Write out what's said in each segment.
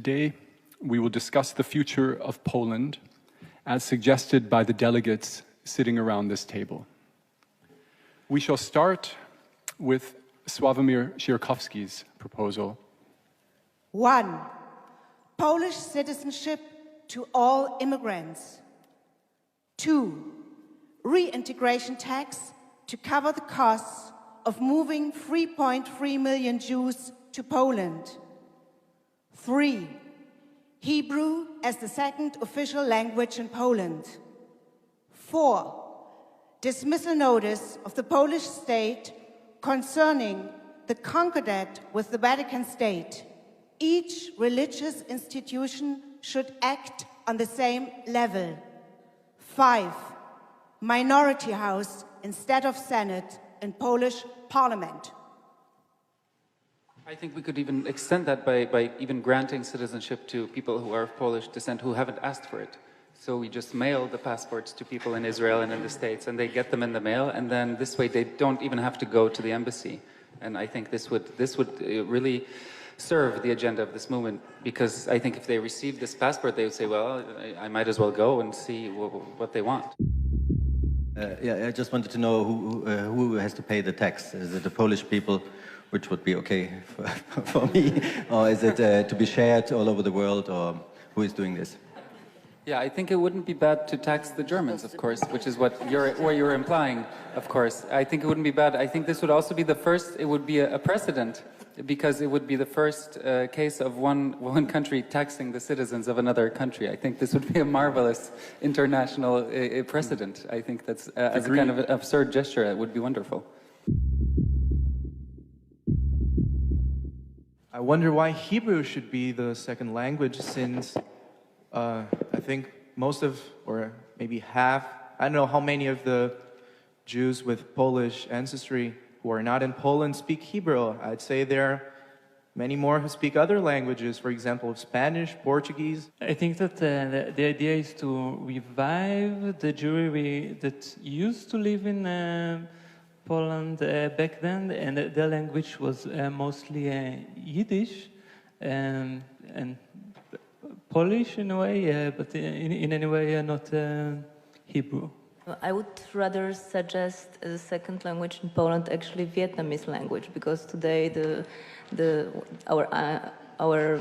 Today, we will discuss the future of Poland as suggested by the delegates sitting around this table. We shall start with Sławomir Siarkowski's proposal. 1. Polish citizenship to all immigrants. 2. Reintegration tax to cover the costs of moving 3.3 million Jews to Poland. 3. Hebrew as the second official language in Poland. 4. Dismissal notice of the Polish state concerning the concordat with the Vatican State. Each religious institution should act on the same level. 5. Minority house instead of Senate in Polish Parliament. I think we could even extend that by even granting citizenship to people who are of Polish descent who haven't asked for it. So we just mail the passports to people in Israel and in the States, and they get them in the mail, and then this way they don't even have to go to the embassy. And I think this would really serve the agenda of this movement, because I think if they received this passport, they would say, well, I might as well go and see what they want. I just wanted to know who has to pay the tax. Is it the Polish people, which would be okay for me, or is it to be shared all over the world, or who is doing this? Yeah, I think it wouldn't be bad to tax the Germans, of course, which is what you're implying, of course. I think it wouldn't be bad. I think this would also be the first, it would be a precedent, because it would be the first case of one country taxing the citizens of another country. I think this would be a marvelous international precedent. I think that's, as a kind of an absurd gesture, it would be wonderful. I wonder why Hebrew should be the second language, since I think most of, or maybe half, I don't know how many of the Jews with Polish ancestry who are not in Poland speak Hebrew. I'd say there are many more who speak other languages, for example, Spanish, Portuguese. I think that the idea is to revive the Jewry that used to live in Poland back then, and their language was mostly Yiddish and Polish in a way, but in any way not Hebrew. I would rather suggest as a second language in Poland actually Vietnamese language, because today our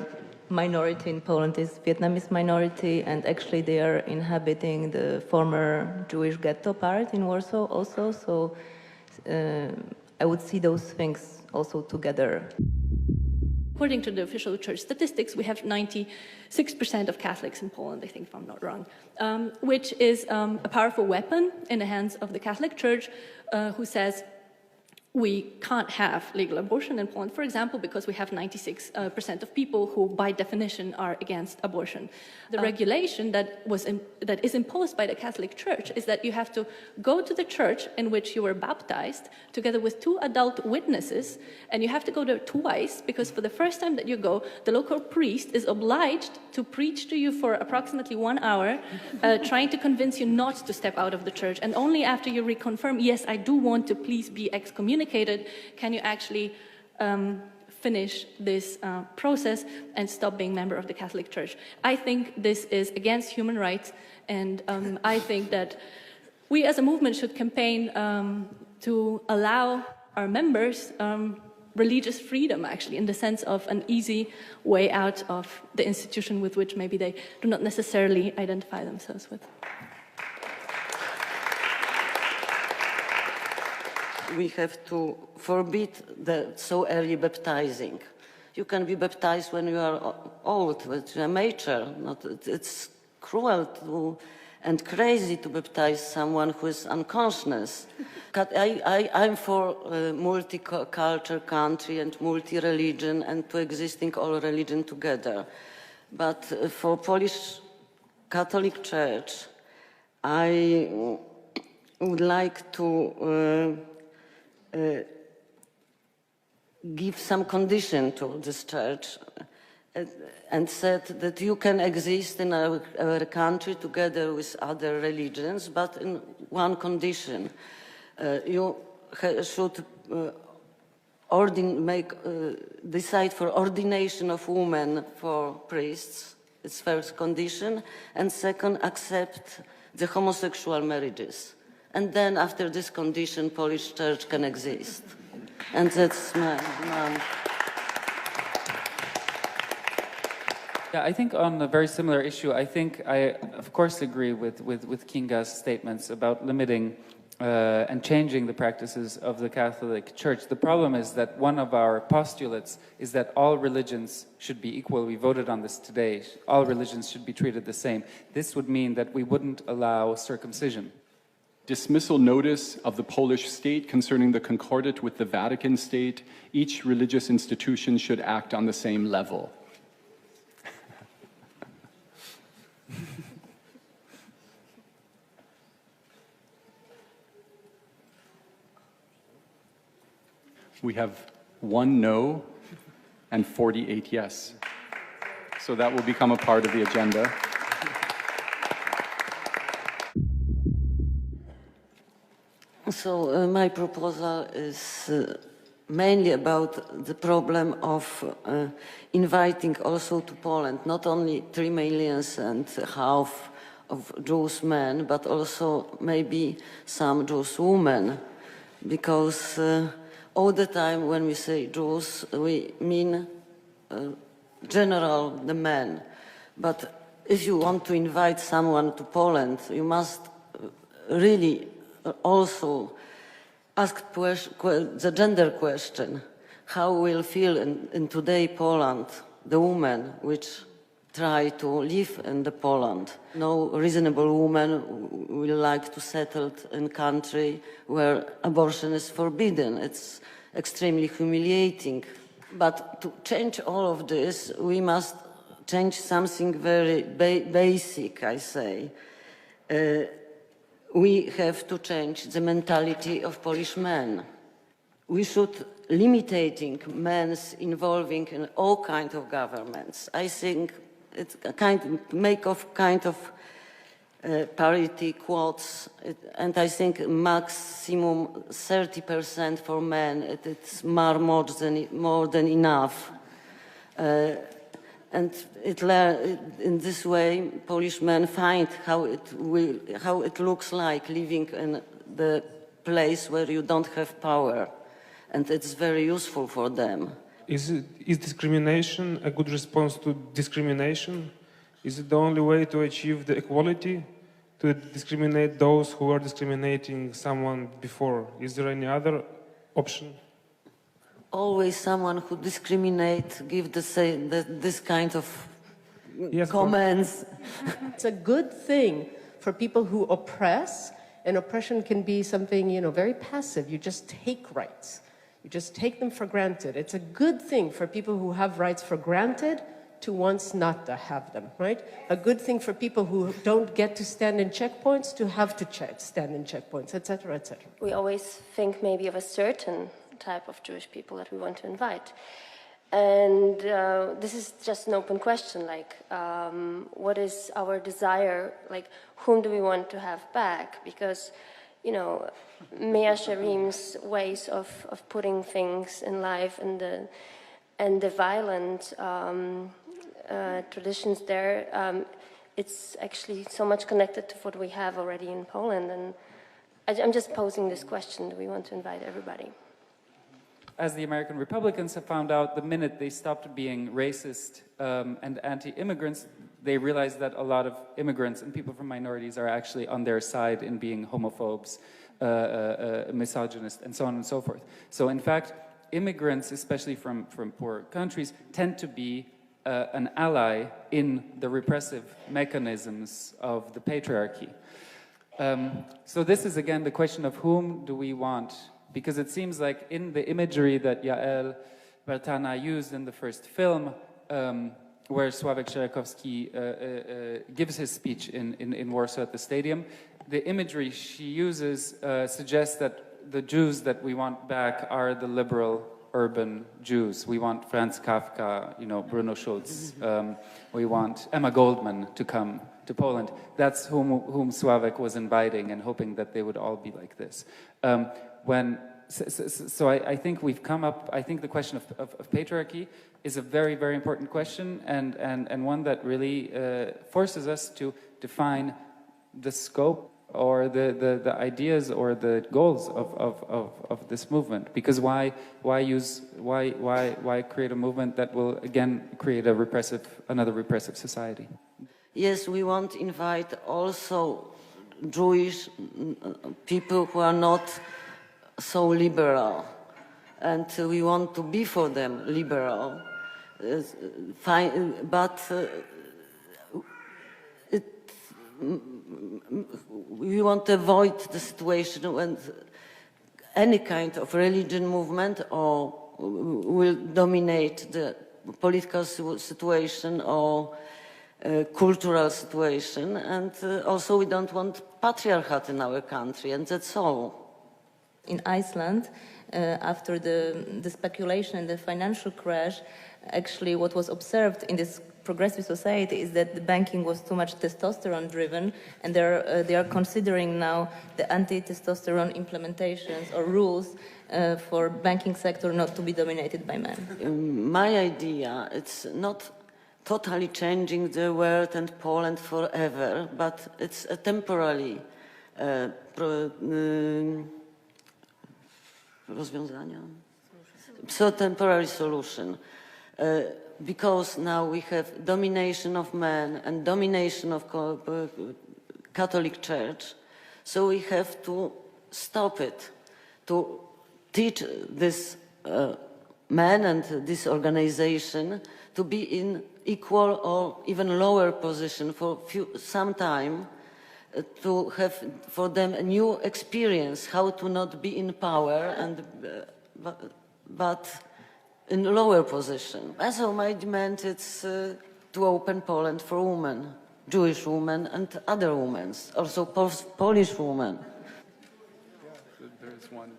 minority in Poland is Vietnamese minority, and actually they are inhabiting the former Jewish ghetto part in Warsaw also. So I would see those things also together. According to the official church statistics, we have 96% of Catholics in Poland, I think, if I'm not wrong, which is a powerful weapon in the hands of the Catholic Church, who says we can't have legal abortion in Poland, for example, because we have 96% of people who, by definition, are against abortion. The regulation that is imposed by the Catholic Church is that you have to go to the church in which you were baptized, together with 2 adult witnesses, and you have to go there twice, because for the first time that you go, the local priest is obliged to preach to you for approximately 1 hour, trying to convince you not to step out of the church. And only after you reconfirm, yes, I do want to please be excommunicated, can you actually finish this process and stop being a member of the Catholic Church. I think this is against human rights, and I think that we as a movement should campaign to allow our members religious freedom, actually, in the sense of an easy way out of the institution with which maybe they do not necessarily identify themselves with. We have to forbid the so early baptizing. You can be baptized when you are old, with a mature. It's cruel and crazy to baptize someone who is unconscious. I'm for a multicultural country and multi-religion and to existing all religion together. But for Polish Catholic Church, I would like to give some condition to this church and said that you can exist in our country together with other religions, but in one condition. You should decide for ordination of women for priests. It's first condition. And second, accept the homosexual marriages. And then after this condition, Polish church can exist. And that's my... Yeah, I think on a very similar issue, I think I, of course, agree with Kinga's statements about limiting and changing the practices of the Catholic Church. The problem is that one of our postulates is that all religions should be equal. We voted on this today. All religions should be treated the same. This would mean that we wouldn't allow circumcision. Dismissal notice of the Polish state concerning the concordat with the Vatican state. Each religious institution should act on the same level. We have 1 no and 48 yes. So that will become a part of the agenda. So my proposal is mainly about the problem of inviting also to Poland not only 3 million and half of Jewish men, but also maybe some Jewish women, because all the time when we say Jews, we mean general, the men. But if you want to invite someone to Poland, you must really also ask the gender question. How will feel in today Poland, the woman which try to live in the Poland? No reasonable woman will like to settle in a country where abortion is forbidden. It's extremely humiliating. But to change all of this, we must change something very basic, I say. We have to change the mentality of Polish men. We should limiting men's involving in all kinds of governments. I think it's a kind of parity quotes, and I think maximum 30% for men. It's more than enough. And in this way, Polish men find how it looks like living in the place where you don't have power, and it's very useful for them. Is discrimination a good response to discrimination? Is it the only way to achieve the equality? To discriminate those who are discriminating someone before? Is there any other option? Always someone who discriminates give this kind of comments. It's a good thing for people who oppress, and oppression can be something, very passive. You just take rights. You just take them for granted. It's a good thing for people who have rights for granted to once not to have them, right? A good thing for people who don't get to stand in checkpoints to have to stand in checkpoints, etc., etc. We always think maybe of a certain type of Jewish people that we want to invite. And this is just an open question, like, what is our desire? Like, whom do we want to have back? Because, Mea Shearim's ways of putting things in life and the violent traditions there, it's actually so much connected to what we have already in Poland. And I'm just posing this question, do we want to invite everybody? As the American Republicans have found out, the minute they stopped being racist and anti-immigrants, they realized that a lot of immigrants and people from minorities are actually on their side in being homophobes, misogynist, and so on and so forth. So in fact, immigrants, especially from poor countries, tend to be an ally in the repressive mechanisms of the patriarchy. So this is again the question of whom do we want? Because it seems like in the imagery that Yael Bertana used in the first film, where Sławek Sierakowski gives his speech in Warsaw at the stadium, the imagery she uses suggests that the Jews that we want back are the liberal urban Jews. We want Franz Kafka, Bruno Schulz. We want Emma Goldman to come to Poland. That's whom Sławek was inviting and hoping that they would all be like this. When so I think we've come up, I think the question of patriarchy is a very, very important question, and one that really forces us to define the scope or the ideas or the goals of this movement. Because why create a movement that will again create another repressive society? Yes, we want to invite also Jewish people who are not so liberal, and we want to be for them liberal, but we want to avoid the situation when any kind of religion movement will dominate the political situation or cultural situation, and also we don't want patriarchate in our country, and that's all. In Iceland, after the speculation and the financial crash, actually what was observed in this progressive society is that the banking was too much testosterone driven, and they are considering now the anti-testosterone implementations or rules for banking sector not to be dominated by men. My idea, it's not totally changing the world and Poland forever, but it's a temporary temporary solution. Because now we have domination of men and domination of Catholic Church, so we have to stop it, to teach this men and this organization to be in equal or even lower position for some time, to have for them a new experience how to not be in power and but in lower position. So my demand is to open Poland for women, Jewish women and other women, also Polish women. There's one.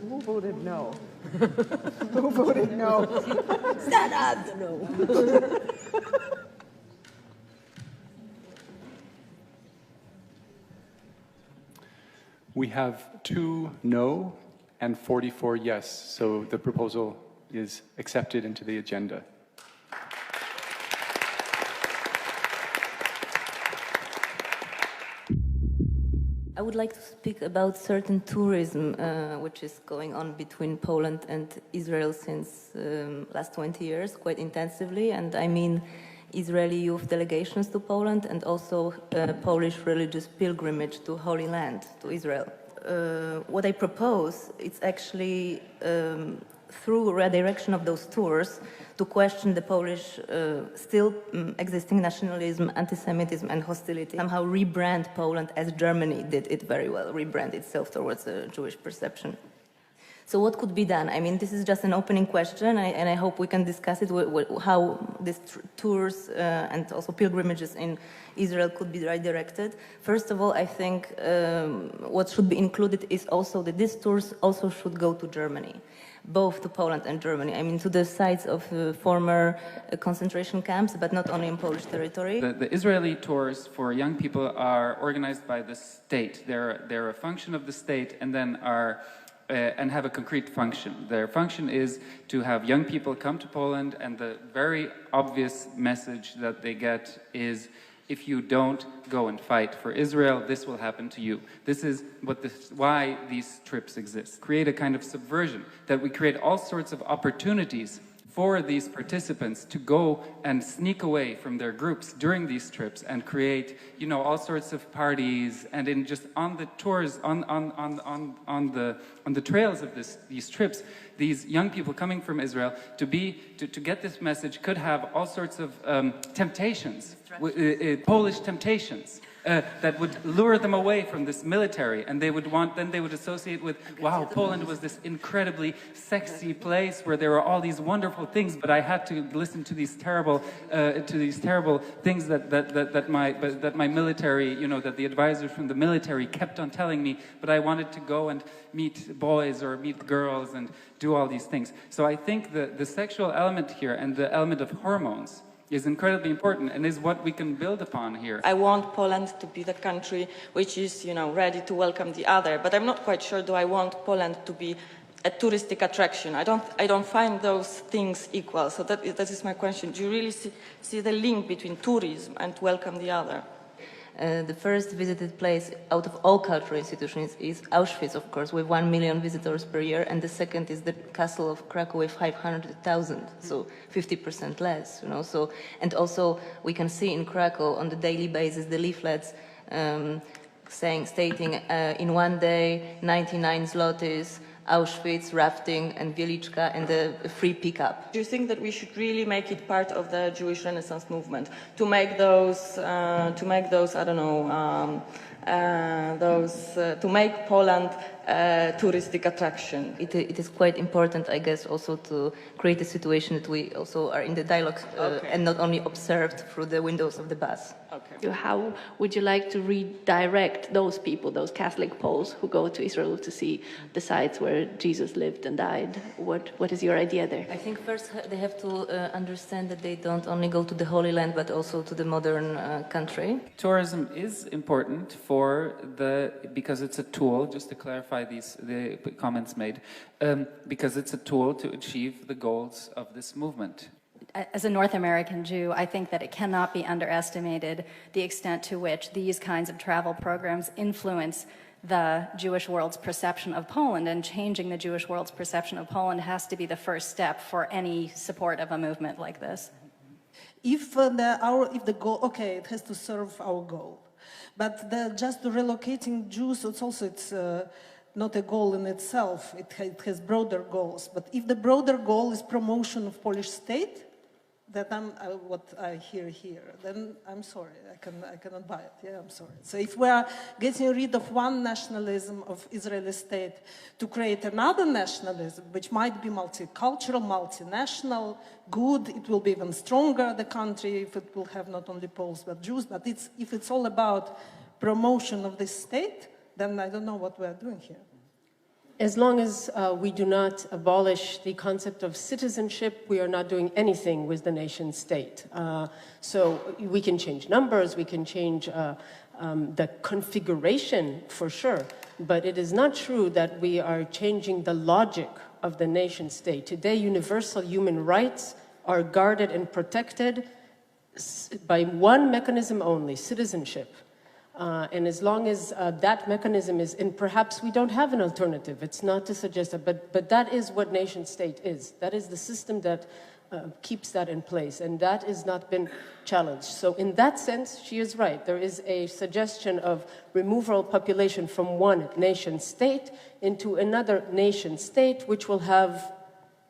Who voted no? Who voted no? Stand up! No. We have 2 no and 44 yes, so the proposal is accepted into the agenda. I would like to speak about certain tourism which is going on between Poland and Israel since last 20 years, quite intensively, and I mean Israeli youth delegations to Poland and also Polish religious pilgrimage to Holy Land, to Israel. What I propose is actually through redirection of those tours to question the Polish still existing nationalism, anti-Semitism and hostility, somehow rebrand Poland as Germany did it very well, rebrand itself towards a Jewish perception. So what could be done? I mean, this is just an opening question, and I hope we can discuss it, how these tours and also pilgrimages in Israel could be redirected. First of all, I think what should be included is also that these tours also should go to Germany, both to Poland and Germany. I mean, to the sites of former concentration camps, but not only in Polish territory. The Israeli tours for young people are organized by the state. They're a function of the state, and then and have a concrete function. Their function is to have young people come to Poland, and the very obvious message that they get is, if you don't go and fight for Israel, this will happen to you. This is why these trips exist. Create a kind of subversion, that we create all sorts of opportunities for these participants to go and sneak away from their groups during these trips and create, you know, all sorts of parties, and in just on the tours, on the trails of these trips, these young people coming from Israel to get this message could have all sorts of temptations, Polish temptations. that would lure them away from this military, and they would associate with, wow, Poland was this incredibly sexy place where there were all these wonderful things, but I had to listen to these terrible things that my military, that the advisors from the military kept on telling me, but I wanted to go and meet boys or meet girls and do all these things. So I think the sexual element here and the element of hormones is incredibly important and is what we can build upon here. I want Poland to be the country which is, ready to welcome the other, but I'm not quite sure, do I want Poland to be a touristic attraction? I don't find those things equal. So that is my question. Do you really see the link between tourism and welcome the other? The first visited place out of all cultural institutions is Auschwitz, of course, with 1 million visitors per year, and the second is the Castle of Krakow with 500,000, so 50% less, So, and also we can see in Krakow on the daily basis the leaflets stating in one day 99 zlotys, Auschwitz, rafting, and Wieliczka, and a free pickup. Do you think that we should really make it part of the Jewish Renaissance movement to make those I don't know, to make Poland a touristic attraction? It is quite important, I guess, also to create a situation that we also are in the dialogue and not only observed through the windows of the bus. Okay. How would you like to redirect those people, those Catholic Poles who go to Israel to see the sites where Jesus lived and died? What is your idea there? I think first they have to understand that they don't only go to the Holy Land, but also to the modern country. Tourism is important because it's a tool, just to clarify the comments made, because it's a tool to achieve the goals of this movement. As a North American Jew, I think that it cannot be underestimated the extent to which these kinds of travel programs influence the Jewish world's perception of Poland, and changing the Jewish world's perception of Poland has to be the first step for any support of a movement like this. If the goal, okay, it has to serve our goal, but just relocating Jews, it's not a goal in itself. It has broader goals. But if the broader goal is promotion of Polish state, that what I hear here, then I'm sorry, I cannot buy it. Yeah, I'm sorry. So if we are getting rid of one nationalism of Israeli state to create another nationalism, which might be multicultural, multinational, good, it will be even stronger, the country, if it will have not only Poles but Jews, but if it's all about promotion of this state, then I don't know what we are doing here. As long as we do not abolish the concept of citizenship, we are not doing anything with the nation state. So we can change numbers, we can change the configuration for sure, but it is not true that we are changing the logic of the nation state. Today, universal human rights are guarded and protected by one mechanism only, citizenship. And as long as that mechanism is, and perhaps we don't have an alternative, it's not to suggest that, but that is what nation state is. That is the system that keeps that in place, and that has not been challenged. So in that sense, she is right. There is a suggestion of removal of population from one nation state into another nation state, which will have,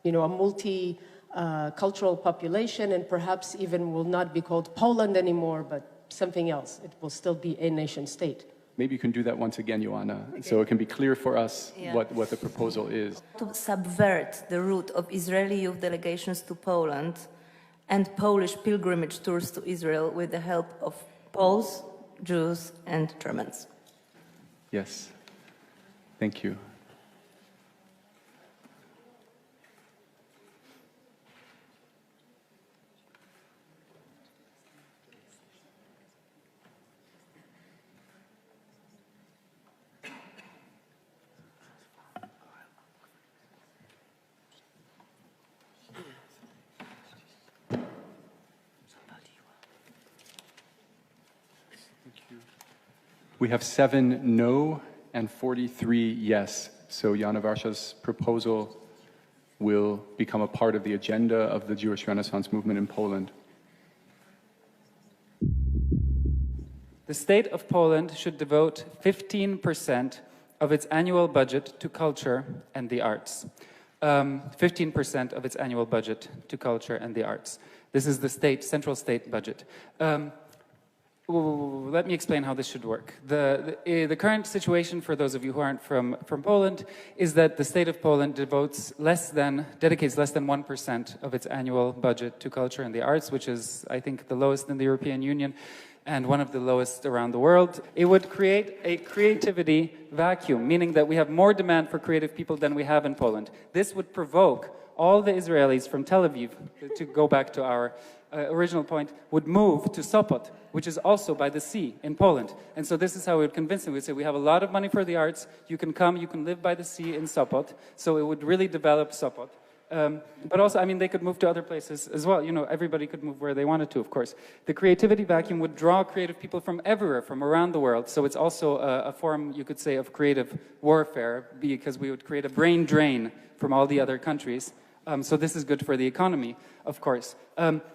a multi-cultural population, and perhaps even will not be called Poland anymore, but something else. It will still be a nation state. Maybe you can do that once again, Joanna, so it can be clear for us what the proposal is. To subvert the route of Israeli youth delegations to Poland and Polish pilgrimage tours to Israel with the help of Poles, Jews, and Germans. Yes. Thank you. We have 7 no and 43 yes. So Jana Warsza's proposal will become a part of the agenda of the Jewish Renaissance movement in Poland. The state of Poland should devote 15% of its annual budget to culture and the arts. 15% of its annual budget to culture and the arts. This is the central state budget. Let me explain how this should work. The current situation, for those of you who aren't from Poland, is that the state of Poland dedicates less than 1% of its annual budget to culture and the arts, which is, I think, the lowest in the European Union and one of the lowest around the world. It would create a creativity vacuum, meaning that we have more demand for creative people than we have in Poland. This would provoke all the Israelis from Tel Aviv, to go back to our original point, would move to Sopot, which is also by the sea in Poland. And so this is how we would convince them. We'd say, we have a lot of money for the arts, you can come, you can live by the sea in Sopot. So it would really develop Sopot. But also, I mean, they could move to other places as well. You know, everybody could move where they wanted to, of course. The creativity vacuum would draw creative people from everywhere, from around the world. So it's also a form, you could say, of creative warfare, because we would create a brain drain from all the other countries. So this is good for the economy, of course.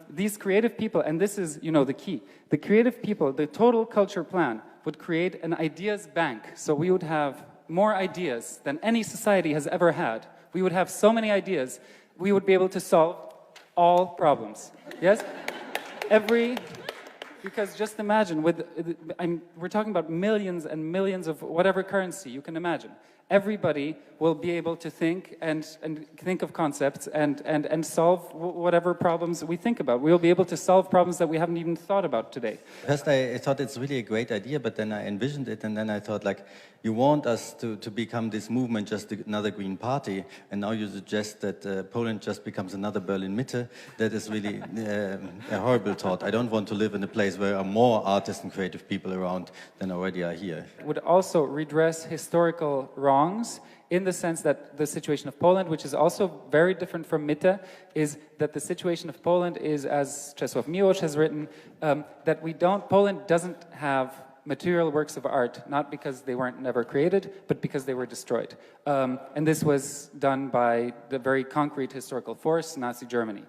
These creative people, and this is, you know, the key. The creative people, the total culture plan would create an ideas bank. So we would have more ideas than any society has ever had. We would have so many ideas, we would be able to solve all problems. Yes? Because just imagine, we're talking about millions and millions of whatever currency you can imagine. Everybody will be able to think and think of concepts and solve whatever problems we think about. We'll be able to solve problems that we haven't even thought about today. First, I thought it's really a great idea, but then I envisioned it, and then I thought, like, you want us to become this movement, just another Green Party, and now you suggest that Poland just becomes another Berlin Mitte. That is really a horrible thought. I don't want to live in a place where there are more artists and creative people around than already are here. It would also redress historical wrongs, in the sense that the situation of Poland, which is also very different from Mitte, is that the situation of Poland is, as Czesław Miłosz has written, that Poland doesn't have material works of art, not because they weren't never created, but because they were destroyed. And this was done by the very concrete historical force, Nazi Germany.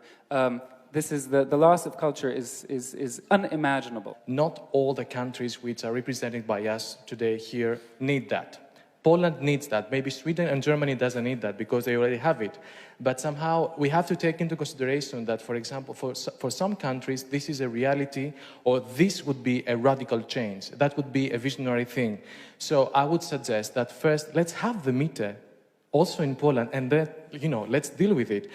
This is the loss of culture is unimaginable. Not all the countries which are represented by us today here need that. Poland needs that. Maybe Sweden and Germany doesn't need that because they already have it. But somehow we have to take into consideration that, for example, for some countries, this is a reality, or this would be a radical change. That would be a visionary thing. So I would suggest that first, let's have the Mitte also in Poland, and then, you know, let's deal with it.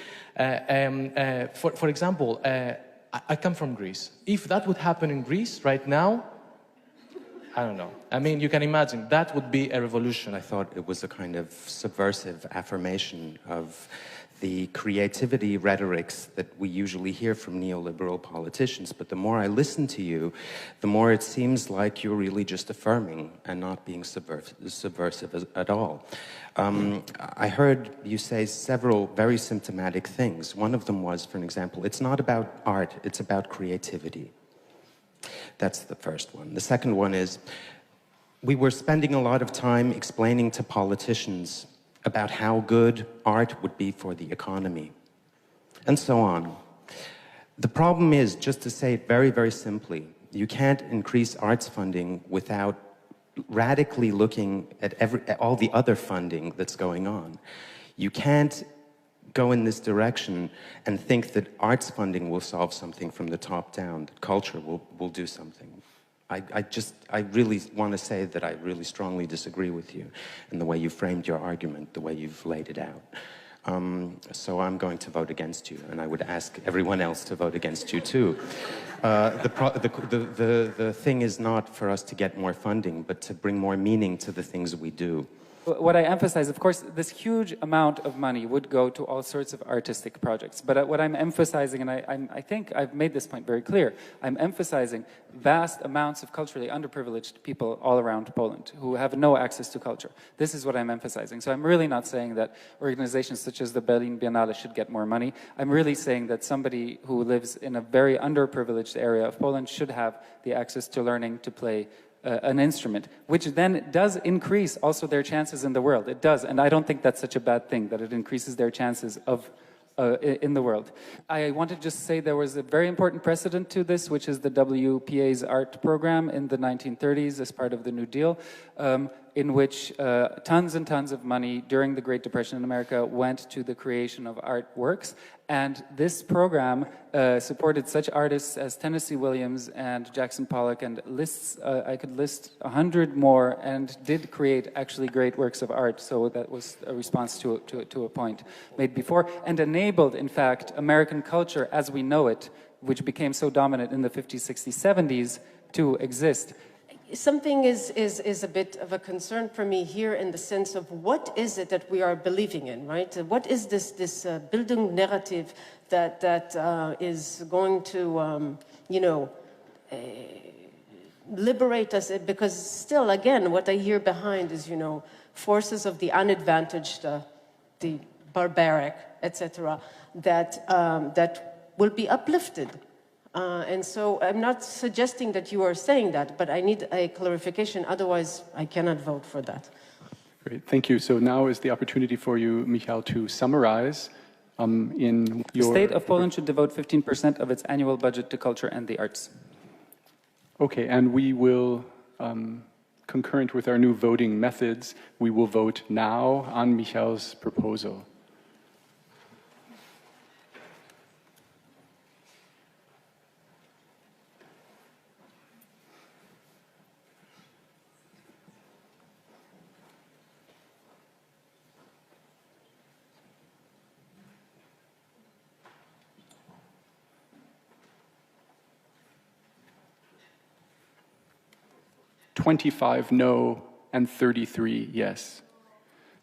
For example, I come from Greece. If that would happen in Greece right now, I don't know. I mean, you can imagine, that would be a revolution. I thought it was a kind of subversive affirmation of the creativity rhetorics that we usually hear from neoliberal politicians. But the more I listen to you, the more it seems like you're really just affirming and not being subversive at all. I heard you say several very symptomatic things. One of them was, for an example, it's not about art, it's about creativity. That's the first one. The second one is, we were spending a lot of time explaining to politicians about how good art would be for the economy, and so on. The problem is, just to say it very, very simply, you can't increase arts funding without radically looking at all the other funding that's going on. You can't go in this direction and think that arts funding will solve something from the top down, that culture will do something. I really want to say that I really strongly disagree with you in the way you framed your argument, the way you've laid it out. So I'm going to vote against you, and I would ask everyone else to vote against you too. The thing is not for us to get more funding, but to bring more meaning to the things we do. What I emphasize, of course, this huge amount of money would go to all sorts of artistic projects. But what I'm emphasizing, and I think I've made this point very clear, I'm emphasizing vast amounts of culturally underprivileged people all around Poland who have no access to culture. This is what I'm emphasizing. So I'm really not saying that organizations such as the Berlin Biennale should get more money. I'm really saying that somebody who lives in a very underprivileged area of Poland should have the access to learning to play an instrument, which then does increase also their chances in the world. It does, and I don't think that's such a bad thing, that it increases their chances of in the world. I want to just say there was a very important precedent to this, which is the WPA's art program in the 1930s as part of the New Deal, in which tons and tons of money during the Great Depression in America went to the creation of artworks, And this program supported such artists as Tennessee Williams and Jackson Pollock, and I could list 100 more, and did create actually great works of art. So that was a response to a point made before, and enabled, in fact, American culture as we know it, which became so dominant in the 50s, 60s, 70s, to exist. Something is a bit of a concern for me here in the sense of what is it that we are believing in, right? What is this Bildung narrative that is going to, liberate us? Because still, again, what I hear behind is, forces of the unadvantaged, the barbaric, etc., that will be uplifted. And so I'm not suggesting that you are saying that, but I need a clarification, otherwise I cannot vote for that. Great, thank you. So now is the opportunity for you, Michal, to summarize in your... The state of Poland should devote 15% of its annual budget to culture and the arts. Okay, and we will, concurrent with our new voting methods, we will vote now on Michal's proposal. $25 no and 33 yes.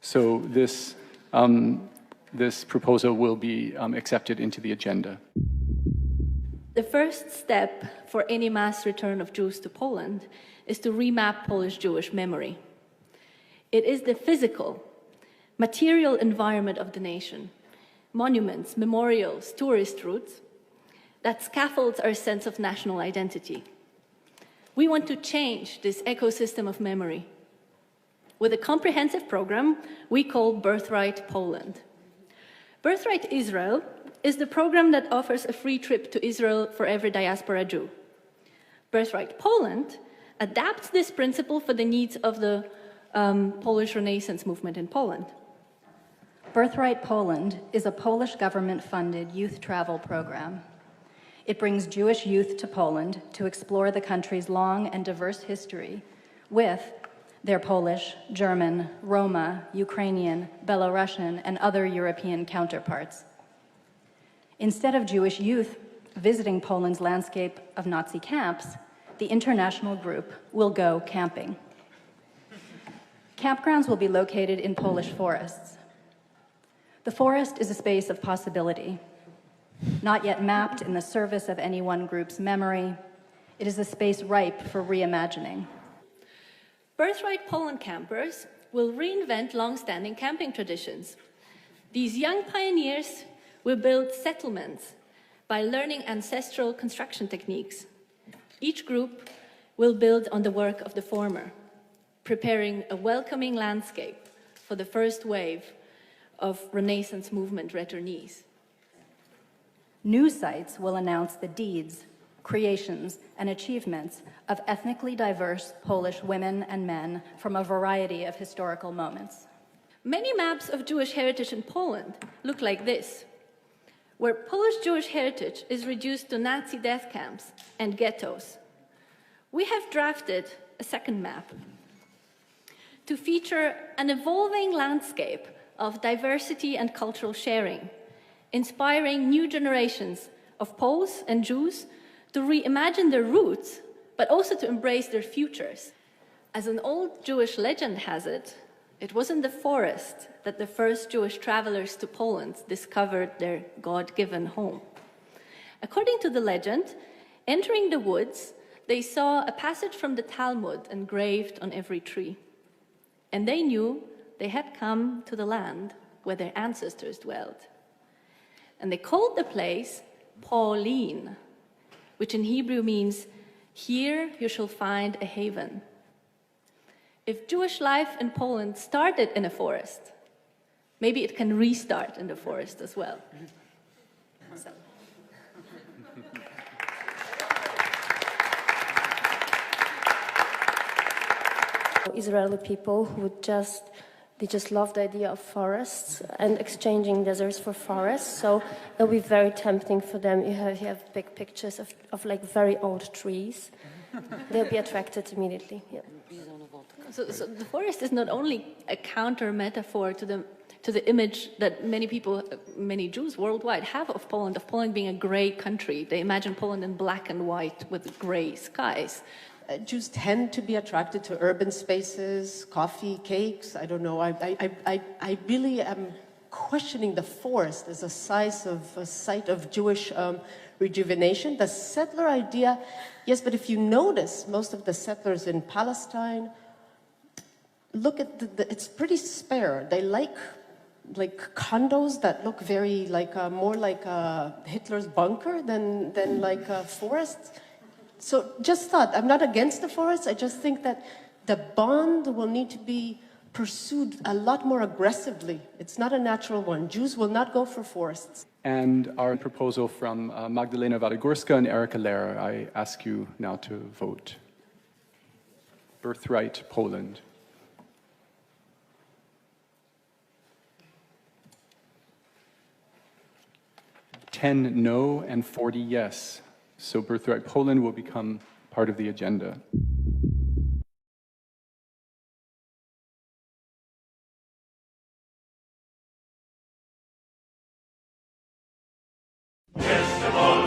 So this proposal will be accepted into the agenda. The first step for any mass return of Jews to Poland is to remap Polish Jewish memory. It is the physical, material environment of the nation, monuments, memorials, tourist routes, that scaffolds our sense of national identity. We want to change this ecosystem of memory with a comprehensive program we call Birthright Poland. Birthright Israel is the program that offers a free trip to Israel for every diaspora Jew. Birthright Poland adapts this principle for the needs of the Polish Renaissance movement in Poland. Birthright Poland is a Polish government-funded youth travel program. It brings Jewish youth to Poland to explore the country's long and diverse history with their Polish, German, Roma, Ukrainian, Belarusian, and other European counterparts. Instead of Jewish youth visiting Poland's landscape of Nazi camps, the international group will go camping. Campgrounds will be located in Polish forests. The forest is a space of possibility. Not yet mapped in the service of any one group's memory, it is a space ripe for reimagining. Birthright Poland campers will reinvent long-standing camping traditions. These young pioneers will build settlements by learning ancestral construction techniques. Each group will build on the work of the former, preparing a welcoming landscape for the first wave of Renaissance movement returnees. New sites will announce the deeds, creations, and achievements of ethnically diverse Polish women and men from a variety of historical moments. Many maps of Jewish heritage in Poland look like this, where Polish Jewish heritage is reduced to Nazi death camps and ghettos. We have drafted a second map to feature an evolving landscape of diversity and cultural sharing, inspiring new generations of Poles and Jews to reimagine their roots, but also to embrace their futures. As an old Jewish legend has it, it was in the forest that the first Jewish travelers to Poland discovered their God-given home. According to the legend, entering the woods, they saw a passage from the Talmud engraved on every tree. And they knew they had come to the land where their ancestors dwelled. And they called the place Pauline, which in Hebrew means, "Here you shall find a haven." If Jewish life in Poland started in a forest, maybe it can restart in the forest as well. So. Israeli people who just they just love the idea of forests and exchanging deserts for forests. So it'll be very tempting for them. You have big pictures of like very old trees. They'll be attracted immediately. Yeah. So the forest is not only a counter metaphor to the image that many people, many Jews worldwide have of Poland being a gray country. They imagine Poland in black and white with gray skies. Jews tend to be attracted to urban spaces, coffee, cakes. I don't know. I really am questioning the forest as a site of Jewish rejuvenation. The settler idea, yes, but if you notice, most of the settlers in Palestine, look at it's pretty spare. They like condos that look very more like Hitler's bunker than like forests. So just thought, I'm not against the forest, I just think that the bond will need to be pursued a lot more aggressively. It's not a natural one. Jews will not go for forests. And our proposal from Magdalena Wadegórska and Erika Lehrer, I ask you now to vote. Birthright Poland. $10 no and 40 yes. So Birthright Poland will become part of the agenda. Yes,